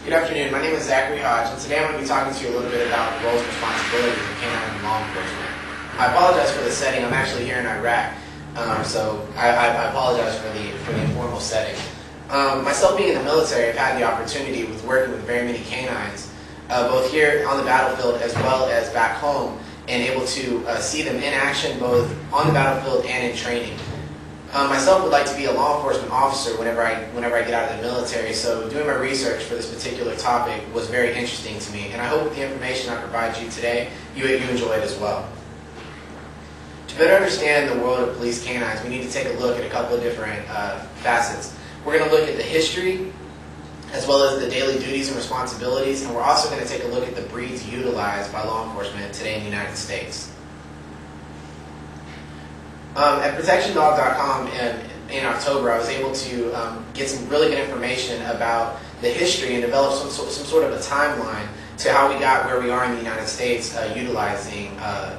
Good afternoon. My name is Zachary Hodge, and today I'm going to be talking to you a little bit about the roles and responsibilities of canine and law enforcement. I apologize for the setting. I'm actually here in Iraq, so I apologize for the informal setting. Myself being in the military, I've had the opportunity with working with very many canines, both here on the battlefield as well as back home, and able to see them in action both on the battlefield and in training. Myself would like to be a law enforcement officer whenever I get out of the military, so doing my research for this particular topic was very interesting to me, and I hope with the information I provide you today, you enjoy it as well. To better understand the world of police canines, we need to take a look at a couple of different facets. We're going to look at the history, as well as the daily duties and responsibilities, and we're also going to take a look at the breeds utilized by law enforcement today in the United States. At ProtectionDog.com in October, I was able to get some really good information about the history and develop some sort of a timeline to how we got where we are in the United States utilizing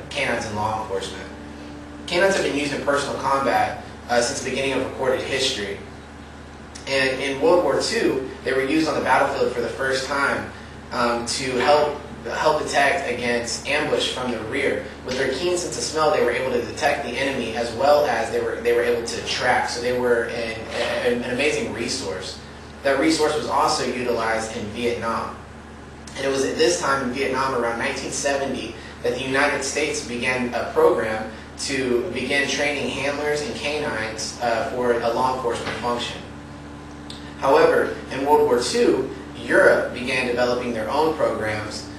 canines in law enforcement. Canines have been used in personal combat since the beginning of recorded history. And in World War II, they were used on the battlefield for the first time to help detect against ambush from the rear. With their keen sense of smell, they were able to detect the enemy as well as they were able to track. So they were an amazing resource. That resource was also utilized in Vietnam. And it was at this time in Vietnam, around 1970, that the United States began a program to begin training handlers and canines for a law enforcement function. However, in World War II, Europe began developing their own programs.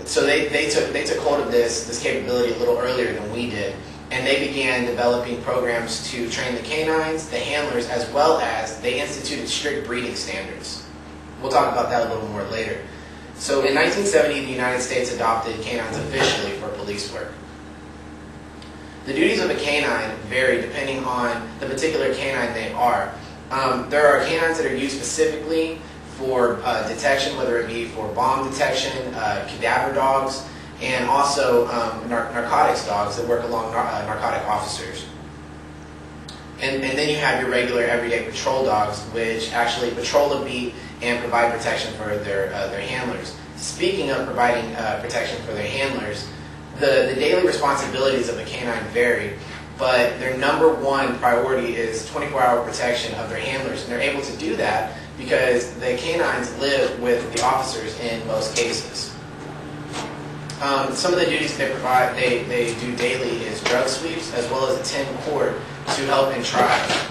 So they took hold of this capability a little earlier than we did, and they began developing programs to train the canines, the handlers, as well as they instituted strict breeding standards. We'll talk about that a little more later. So in 1970, the United States adopted canines officially for police work. The duties of a canine vary depending on the particular canine they are. There are canines that are used specifically for detection, whether it be for bomb detection, cadaver dogs, and also narcotics dogs that work along narcotic officers. And then you have your regular everyday patrol dogs, which actually patrol a beat and provide protection for their handlers. Speaking of providing protection for their handlers, the daily responsibilities of a canine vary, but their number one priority is 24-hour protection of their handlers, and they're able to do that because the canines live with the officers in most cases. Some of the duties they do daily is drug sweeps, as well as a 10 court to help in trials.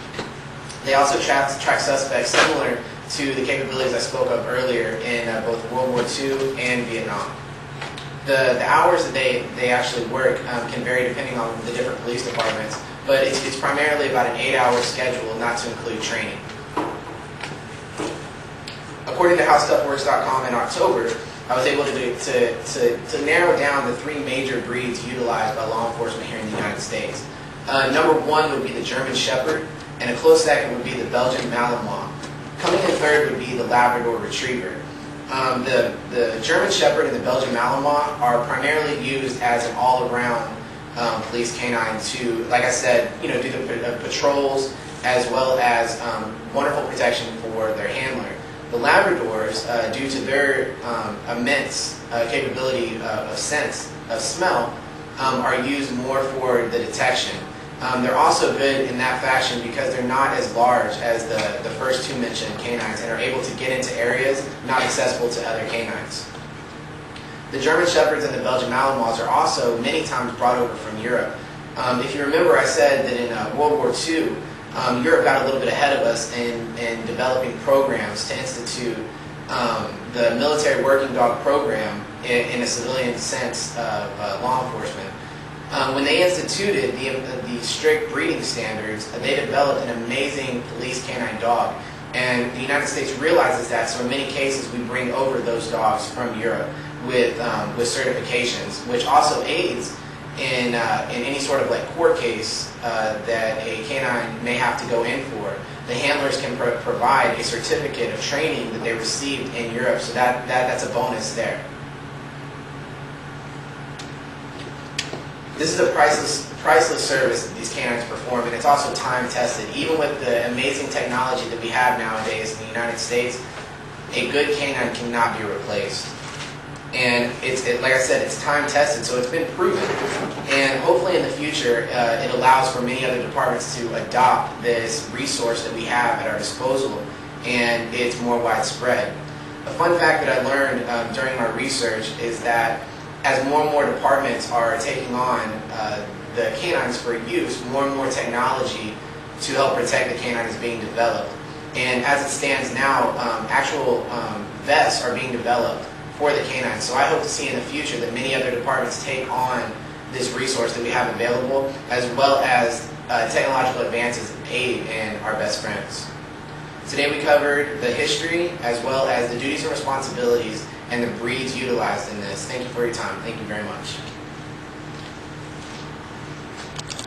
They also track suspects similar to the capabilities I spoke of earlier in both World War II and Vietnam. The hours that they actually work can vary depending on the different police departments, but it's primarily about an 8-hour schedule, not to include training. According to HowStuffWorks.com in October, I was able to narrow down the 3 major breeds utilized by law enforcement here in the United States. Number 1 would be the German Shepherd, and a close second would be the Belgian Malinois. Coming in third would be the Labrador Retriever. The German Shepherd and the Belgian Malinois are primarily used as an all-around police canine to, like I said, do the patrols as well as wonderful protection for their handler. The Labradors, due to their immense capability of sense, of smell, are used more for the detection. They're also good in that fashion because they're not as large as the first 2 mentioned canines and are able to get into areas not accessible to other canines. The German Shepherds and the Belgian Malinois are also many times brought over from Europe. If you remember, I said that in World War II, Europe got a little bit ahead of us in developing programs to institute the military working dog program in a civilian sense of law enforcement. When they instituted the strict breeding standards, they developed an amazing police canine dog. And the United States realizes that, so in many cases we bring over those dogs from Europe with certifications, which also aids in any sort of court case that a canine may have to go in for. The handlers can provide a certificate of training that they received in Europe, so that's a bonus there. This is a priceless service that these canines perform, and it's also time tested. Even with the amazing technology that we have nowadays in the United States, a good canine cannot be replaced. And like I said, it's time tested, so it's been proven. And hopefully in the future, it allows for many other departments to adopt this resource that we have at our disposal, and it's more widespread. A fun fact that I learned during my research is that as more and more departments are taking on the canines for use, more and more technology to help protect the canine is being developed. And as it stands now, actual vests are being developed for the canines. So I hope to see in the future that many other departments take on this resource that we have available, as well as technological advances aid in our best friends. Today we covered the history, as well as the duties and responsibilities and the breeds utilized in this. Thank you for your time. Thank you very much.